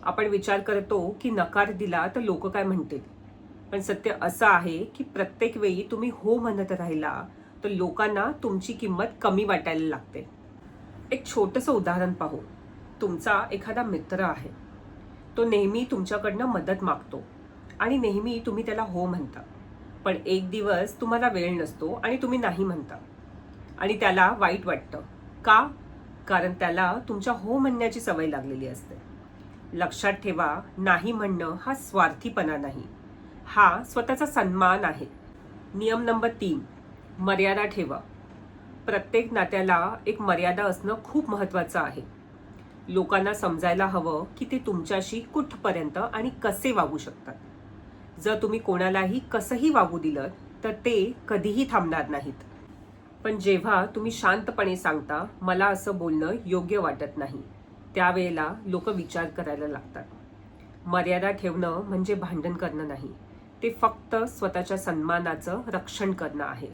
आपण विचार करतो की नकार दिला तर लोक काय म्हणतील, पण सत्य असं आहे की प्रत्येक वेळी तुम्ही हो म्हणत राहिला तर लोकांना तुमची किंमत कमी वाटायला लागते. एक छोटंसं उदाहरण पाहू. तुमचा एखादा मित्र आहे, तो नेहमी तुमच्याकडनं मदत मागतो आणि नेहमी तुम्ही त्याला हो म्हणता. पण एक दिवस तुम्हाला वेळ नसतो आणि तुम्ही नाही म्हणता आणि त्याला वाईट वाटतं. का? कारण त्याला तुमच्या हो म्हणण्याची सवय लागलेली असते. लक्षात ठेवा, नाही म्हणणं हा स्वार्थीपणा नाही, हा स्वतःचा सन्मान आहे. नियम नंबर 3, मर्यादा ठेवा. प्रत्येक नात्याला एक मर्यादा असणं खूप महत्त्वाचं आहे. लोकांना समजायला हवं की ते तुमच्याशी कुठपर्यंत आणि कसे वागू शकतात. जर तुम्ही कोणालाही कसंही वागू दिलं तर ते कधीही थांबणार नाहीत. पण जेव्हा तुम्ही शांतपणे सांगता, मला असं बोलणं योग्य वाटत नाही, त्यावेळेला लोक विचार करायला लागतात. मर्यादा ठेवणं म्हणजे भांडण करणं नाही, ते फक्त स्वतःच्या सन्मानाचं रक्षण करणं आहे.